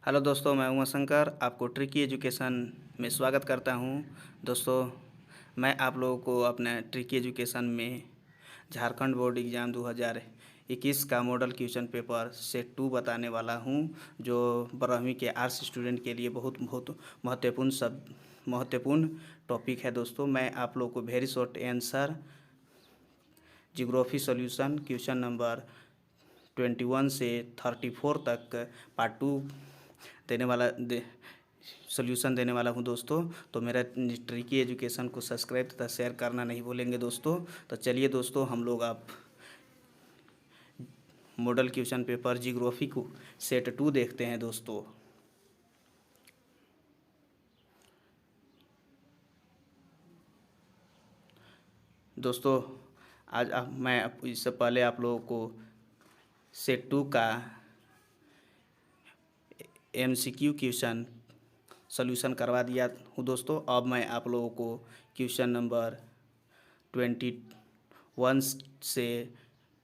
Hello दोस्तों, मैं उमा शंकर आपको ट्रिकी एजुकेशन में स्वागत करता हूं। दोस्तों, मैं आप लोगों को अपने ट्रिकी एजुकेशन में झारखंड बोर्ड एग्ज़ाम 2021 का मॉडल क्वेश्चन पेपर सेट 2 बताने वाला हूं, जो 12वीं के आर्ट्स स्टूडेंट के लिए बहुत बहुत महत्वपूर्ण टॉपिक है। दोस्तों, मैं आप लोगों को very short answer geography solution question number 21 से 34 तक पार्ट 2 देने वाला सोल्यूशन देने वाला हूं दोस्तों। तो मेरा ट्रिकी एजुकेशन को सब्सक्राइब तथा शेयर करना नहीं भूलेंगे दोस्तों। तो चलिए दोस्तों, हम लोग आप मॉडल क्वेश्चन पेपर जियोग्राफी को सेट 2 देखते हैं दोस्तों। दोस्तों, मैं इससे पहले आप लोगों को सेट 2 का MCQ क्वेश्चन सोल्यूशन करवा दिया हूँ दोस्तों। अब मैं आप लोगों को क्वेश्चन नंबर 21 से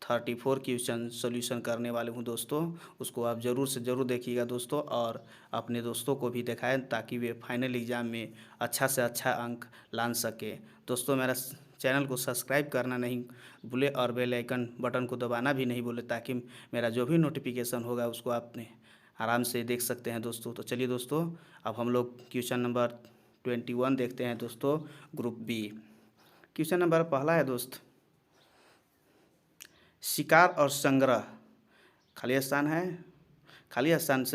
34 क्वेश्चन सोल्यूशन करने वाले हूँ दोस्तों। उसको आप ज़रूर से ज़रूर देखिएगा दोस्तों, और अपने दोस्तों को भी दिखाएं ताकि वे फाइनल एग्ज़ाम में अच्छा से अच्छा अंक ला सके। दोस्तों, मेरा चैनल को सब्सक्राइब करना नहीं भूले और बेल आइकन बटन को दबाना भी नहीं भूले, ताकि मेरा जो भी नोटिफिकेशन होगा उसको आपने आराम से देख सकते हैं दोस्तों। तो चलिए दोस्तों, अब हम लोग क्वेश्चन नंबर 21 देखते हैं दोस्तों, ग्रुप बी। क्वेश्चन नंबर पहला है दोस्त, शिकार और संग्रह। खाली स्थान है, खाली स्थान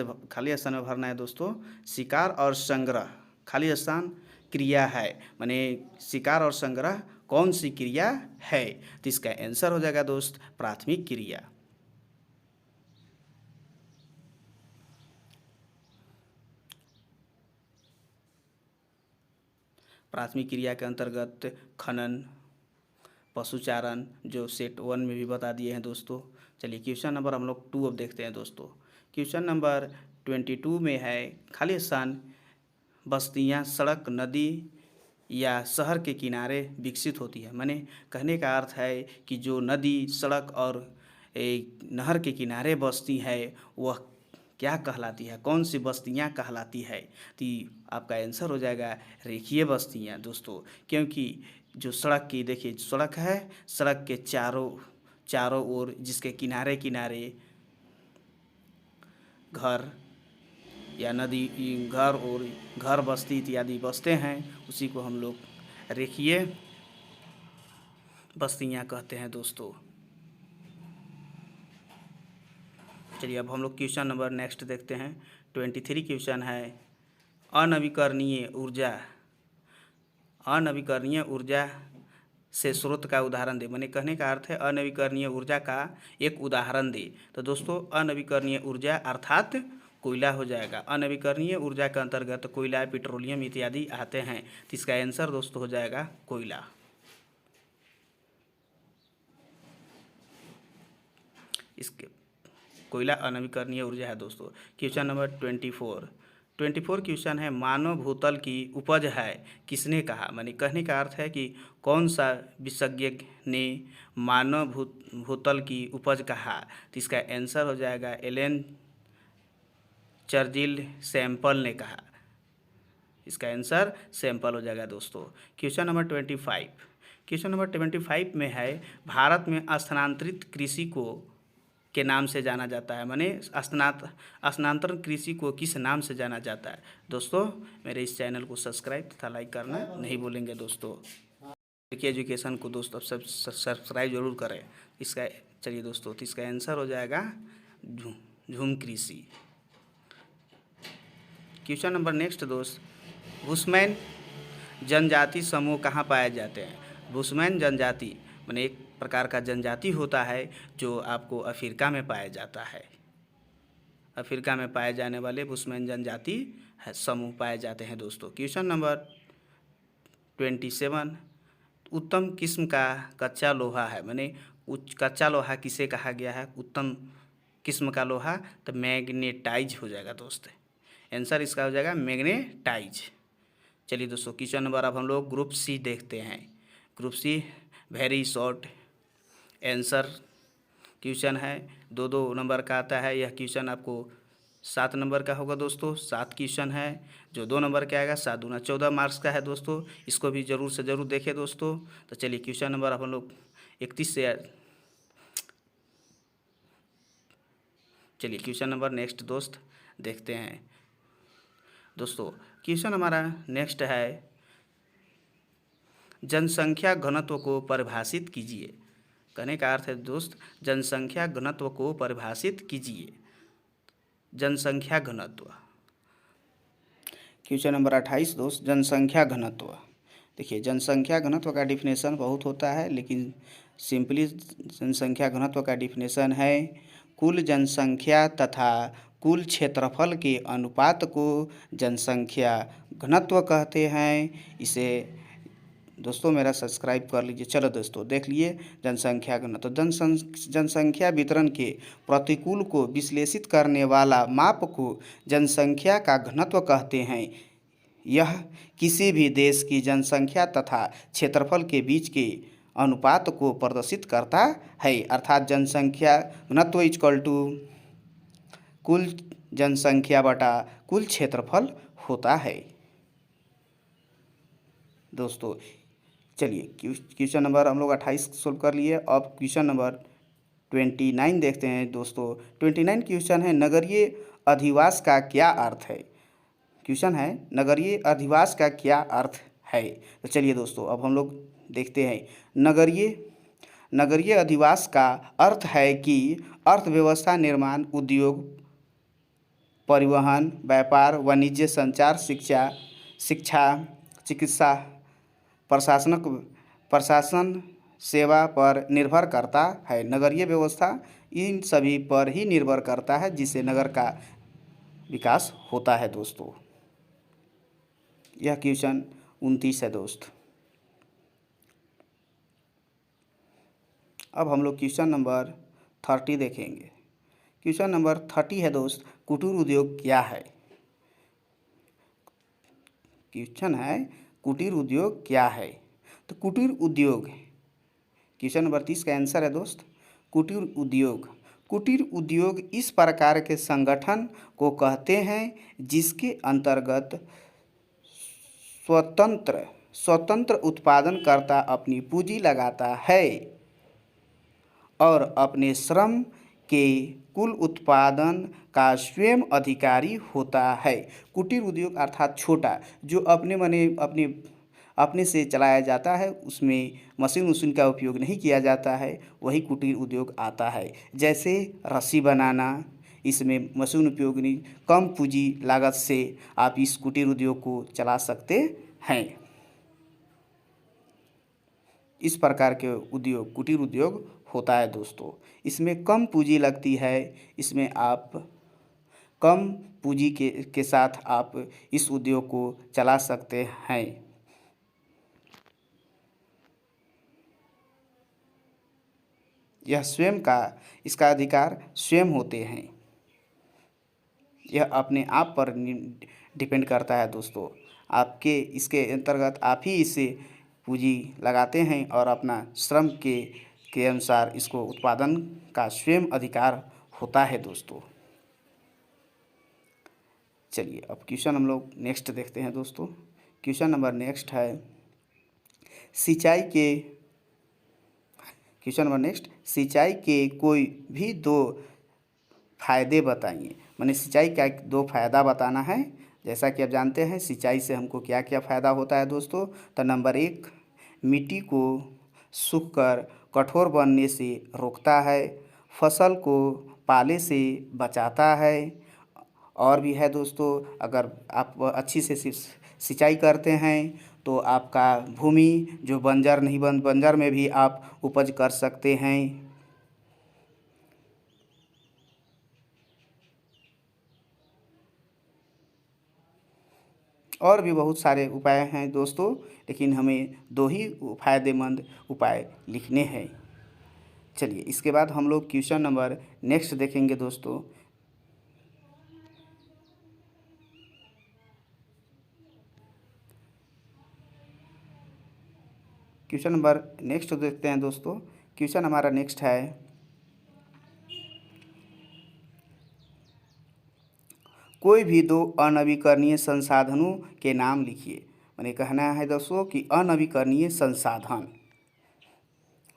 में भरना है दोस्तों। शिकार और संग्रह, खाली स्थान क्रिया है, माने शिकार और संग्रह कौन सी क्रिया है? तो इसका आंसर हो जाएगा दोस्त प्राथमिक क्रिया। प्राथमिक क्रिया के अंतर्गत खनन, पशुचारण, जो सेट 1 में भी बता दिए हैं दोस्तों। चलिए क्वेश्चन नंबर हम लोग 2 अब देखते हैं दोस्तों। क्वेश्चन नंबर 22 में है, खाली स्थान बस्तियां सड़क, नदी या शहर के किनारे विकसित होती है। माने कहने का अर्थ है कि जो नदी, सड़क और नहर के किनारे बस्ती है वह क्या कहलाती है, कौन सी बस्तियां कहलाती है? तो आपका आंसर हो जाएगा रेखीय बस्तियां दोस्तों। क्योंकि जो सड़क की, देखिए सड़क है, सड़क के चारों ओर जिसके किनारे किनारे घर या नदी, घर बस्ती इत्यादि बसते हैं, उसी को हम लोग रेखीय बस्तियां कहते हैं दोस्तों। चलिए अब हम लोग क्वेश्चन नंबर नेक्स्ट देखते हैं। 23 क्वेश्चन है, अनवीकरणीय ऊर्जा से स्रोत का उदाहरण दे। मैंने कहने का अर्थ है अनवीकरणीय ऊर्जा का एक उदाहरण दे। तो दोस्तों, अनवीकरणीय ऊर्जा अर्थात कोयला हो जाएगा। अनवीकरणीय ऊर्जा के अंतर्गत कोयला, पेट्रोलियम इत्यादि आते हैं। तो इसका आंसर दोस्तों हो जाएगा कोयला। इसके कोयला अनवीकरणीय ऊर्जा है दोस्तों। क्वेश्चन नंबर 24 क्वेश्चन है, मानव भूतल की उपज है, किसने कहा? माने कहने का अर्थ है कि कौन सा विशेषज्ञ ने मानव भूतल की उपज कहा? तो इसका आंसर हो जाएगा एलन चर्चिल सैंपल ने कहा। इसका आंसर सैंपल हो जाएगा दोस्तों। क्वेश्चन नंबर 25 में है, भारत में स्थानांतरित कृषि को के नाम से जाना जाता है। माने स्थानांतरण कृषि को किस नाम से जाना जाता है? दोस्तों, मेरे इस चैनल को सब्सक्राइब तथा लाइक करना नहीं भूलेंगे दोस्तों। देखिए एजुकेशन को दोस्तों सब सब्सक्राइब जरूर करें। इसका चलिए दोस्तों, तो इसका आंसर हो जाएगा झूम कृषि। क्वेश्चन नंबर नेक्स्ट दोस्त, बुशमैन जनजाति समूह कहाँ पाए जाते हैं? बुशमैन जनजाति माने एक प्रकार का जनजाति होता है जो आपको अफ्रीका में पाया जाता है। अफ्रीका में पाए जाने वाले बुशमैन जनजाति समूह पाए जाते हैं दोस्तों। क्वेश्चन नंबर 27, उत्तम किस्म का कच्चा लोहा है। माने कच्चा लोहा किसे कहा गया है? उत्तम किस्म का लोहा, तो मैग्नेटाइज हो जाएगा दोस्त। आंसर इसका हो जाएगा मैग्नेटाइज। चलिए दोस्तों, क्वेश्चन नंबर अब हम लोग ग्रुप सी देखते हैं। Group C very short answer question है, 2-2 नंबर का आता है। यह क्वेश्चन आपको 7 नंबर का होगा दोस्तों, 7 क्वेश्चन है। जो 2 नंबर का आएगा 7 दूना 14 मार्क्स का है दोस्तों, इसको भी ज़रूर से ज़रूर देखें दोस्तों। तो चलिए क्वेश्चन नंबर हम लोग 31 से चलिए क्वेश्चन नंबर नेक्स्ट दोस्त देखते हैं दोस्तों। क्वेश्चन हमारा नेक्स्ट है, जनसंख्या घनत्व को परिभाषित कीजिए। कहने का अर्थ है दोस्त, जनसंख्या घनत्व को परिभाषित कीजिए। जनसंख्या घनत्व, क्वेश्चन नंबर 28 दोस्त, जनसंख्या घनत्व। देखिए जनसंख्या घनत्व का डिफिनेशन बहुत होता है, लेकिन सिंपली जनसंख्या घनत्व का डिफिनेशन है कुल जनसंख्या तथा कुल क्षेत्रफल के अनुपात को जनसंख्या घनत्व कहते हैं। इसे दोस्तों मेरा सब्सक्राइब कर लीजिए। चलो दोस्तों देख लिए जनसंख्या घनत्व, जनसंख्या वितरण के प्रतिकूल को विश्लेषित करने वाला माप को जनसंख्या का घनत्व कहते हैं। यह किसी भी देश की जनसंख्या तथा क्षेत्रफल के बीच के अनुपात को प्रदर्शित करता है, अर्थात जनसंख्या घनत्व इक्वल टू कुल जनसंख्या बटा कुल क्षेत्रफल होता है दोस्तों। चलिए क्वेश्चन नंबर हम लोग 28 सोल्व कर लिए। अब क्वेश्चन नंबर 29 देखते हैं दोस्तों। 29 क्वेश्चन है, नगरीय अधिवास का क्या अर्थ है। क्वेश्चन है, नगरीय अधिवास का क्या अर्थ है। तो चलिए दोस्तों अब हम लोग देखते हैं। नगरीय अधिवास का अर्थ है कि अर्थव्यवस्था, निर्माण, उद्योग, परिवहन, व्यापार, वाणिज्य, संचार, शिक्षा, चिकित्सा, प्रशासन सेवा पर निर्भर करता है। नगरीय व्यवस्था इन सभी पर ही निर्भर करता है, जिससे नगर का विकास होता है दोस्तों। यह क्वेश्चन 29 है दोस्त। अब हम लोग क्वेश्चन नंबर 30 देखेंगे। क्वेश्चन नंबर 30 है दोस्त, कुटीर उद्योग क्या है। क्वेश्चन है, कुटीर उद्योग क्या है। तो कुटीर उद्योग, क्वेश्चन नंबर 30 का आंसर है दोस्त कुटीर उद्योग इस प्रकार के संगठन को कहते हैं जिसके अंतर्गत स्वतंत्र उत्पादनकर्ता अपनी पूंजी लगाता है और अपने श्रम के कुल उत्पादन का स्वयं अधिकारी होता है। कुटीर उद्योग अर्थात छोटा, जो अपने से चलाया जाता है, उसमें मशीन का उपयोग नहीं किया जाता है, वही कुटीर उद्योग आता है। जैसे रस्सी बनाना, इसमें मशीन उपयोग नहीं, कम पूंजी लागत से आप इस कुटीर उद्योग को चला सकते हैं। इस प्रकार के उद्योग कुटीर उद्योग होता है दोस्तों। इसमें कम पूंजी लगती है, इसमें आप कम पूंजी के साथ आप इस उद्योग को चला सकते हैं। यह इसका अधिकार स्वयं होते हैं। यह अपने आप पर डिपेंड करता है दोस्तों। इसके अंतर्गत आप ही इसे पूंजी लगाते हैं और अपना श्रम के अनुसार इसको उत्पादन का स्वयं अधिकार होता है दोस्तों। चलिए अब क्वेश्चन हम लोग नेक्स्ट देखते हैं दोस्तों। क्वेश्चन नंबर नेक्स्ट है, सिंचाई के कोई भी 2 फायदे बताइए। माने सिंचाई का 2 फायदा बताना है। जैसा कि आप जानते हैं सिंचाई से हमको क्या क्या फ़ायदा होता है दोस्तों। तो नंबर 1, मिट्टी को सूखकर कठोर बनने से रोकता है, फसल को पाले से बचाता है। और भी है दोस्तों, अगर आप अच्छी से सिंचाई करते हैं तो आपका भूमि जो बंजर में भी आप उपज कर सकते हैं। और भी बहुत सारे उपाय हैं दोस्तों, लेकिन हमें 2 ही फायदेमंद उपाय लिखने हैं। चलिए इसके बाद हम लोग क्वेश्चन नंबर नेक्स्ट देखेंगे दोस्तों। क्वेश्चन नंबर नेक्स्ट देखते हैं दोस्तों। क्वेश्चन हमारा नेक्स्ट है, कोई भी दो अनवीकरणीय संसाधनों के नाम लिखिए। मैंने कहना है दोस्तों कि अनवीकरणीय संसाधन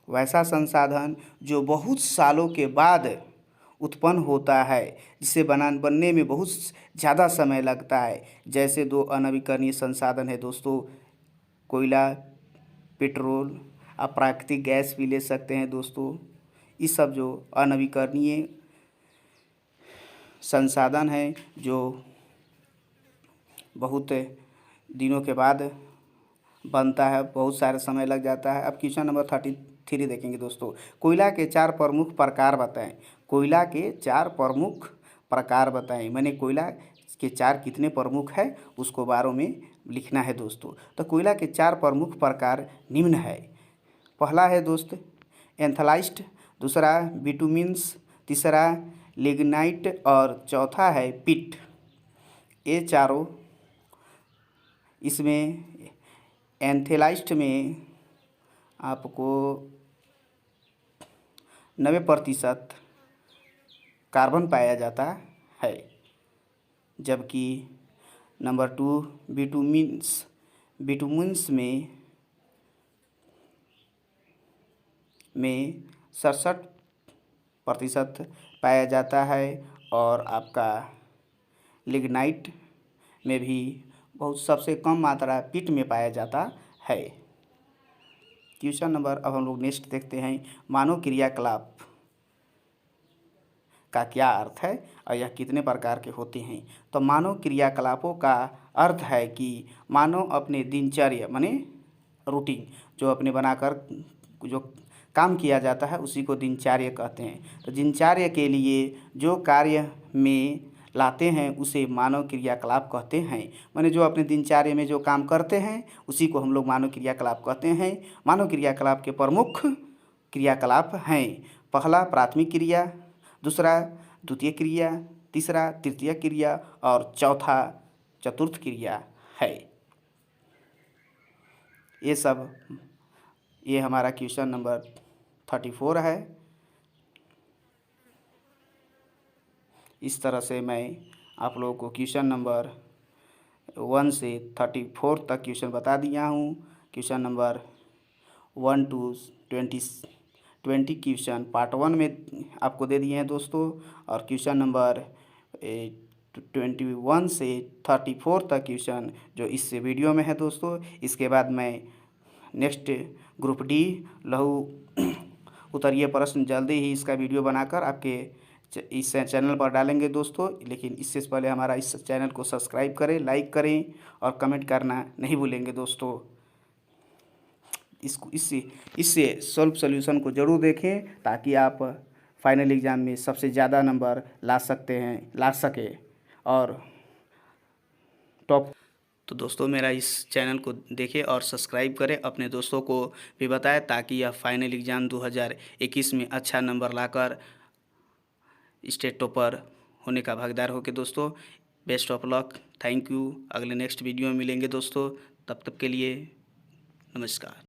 वैसा संसाधन जो बहुत सालों के बाद उत्पन्न होता है, जिसे बनने में बहुत ज़्यादा समय लगता है। जैसे दो अनवीकरणीय संसाधन है दोस्तों, कोयला, पेट्रोल, आप प्राकृतिक गैस भी ले सकते हैं दोस्तों। ये सब जो अनवीकरणीय संसाधन है जो बहुत दिनों के बाद बनता है, बहुत सारे समय लग जाता है। अब क्वेश्चन नंबर 33 देखेंगे दोस्तों। कोयला के 4 प्रमुख प्रकार बताएं। कोयला के 4 प्रमुख प्रकार बताएं। मैंने कोयला के 4 कितने प्रमुख है उसको बारों में लिखना है दोस्तों। तो कोयला के 4 प्रमुख प्रकार निम्न है। पहला है दोस्त एंथलाइस्ट, दूसरा बिटुमिन्स, तीसरा लिग्नाइट और चौथा है पिट। ये चारों, इसमें एंथेलाइस्ट में आपको 90% कार्बन पाया जाता है, जबकि नंबर 2 बिटुमिन्स में 67% पाया जाता है और आपका लिग्नाइट में भी बहुत सबसे कम मात्रा पिट में पाया जाता है। क्वेश्चन नंबर अब हम लोग नेक्स्ट देखते हैं, मानव क्रियाकलाप का क्या अर्थ है और यह कितने प्रकार के होते हैं। तो मानव क्रियाकलापों का अर्थ है कि मानव अपने दिनचर्या माने रूटीन जो अपने बनाकर जो काम किया जाता है उसी को दिनचर्या कहते हैं। तो दिनचर्या के लिए जो कार्य में लाते हैं उसे मानव क्रियाकलाप कहते हैं। माने जो अपने दिनचर्या में जो काम करते हैं उसी को हम लोग मानव क्रियाकलाप कहते हैं। मानव क्रियाकलाप के प्रमुख क्रियाकलाप हैं, पहला प्राथमिक क्रिया, दूसरा द्वितीय क्रिया, तीसरा तृतीय क्रिया और चौथा चतुर्थ क्रिया है। ये हमारा क्वेश्चन नंबर 34 है। इस तरह से मैं आप लोगों को क्वेश्चन नंबर 1 से 34 तक क्वेश्चन बता दिया हूँ। Question number 1 to 20 question part 1 में आपको दे दिए हैं दोस्तों, और क्वेश्चन नंबर 21 से 34 तक क्वेश्चन जो इस वीडियो में है दोस्तों। इसके बाद मैं नेक्स्ट ग्रुप डी लघु उत्तरीय प्रश्न जल्दी ही इसका वीडियो बनाकर आपके इस चैनल पर डालेंगे दोस्तों। लेकिन इससे पहले हमारा इस चैनल को सब्सक्राइब करें, लाइक करें और कमेंट करना नहीं भूलेंगे दोस्तों। इससे सॉल्यूशन को ज़रूर देखें ताकि आप फाइनल एग्ज़ाम में सबसे ज़्यादा नंबर ला सके और टॉप। तो दोस्तों मेरा इस चैनल को देखें और सब्सक्राइब करें, अपने दोस्तों को भी बताएं ताकि यह फाइनल एग्ज़ाम 2021 में अच्छा नंबर लाकर स्टेट टॉपर होने का भागीदार हो के दोस्तों। Best of luck, thank you. अगले नेक्स्ट वीडियो में मिलेंगे दोस्तों, तब तक के लिए नमस्कार।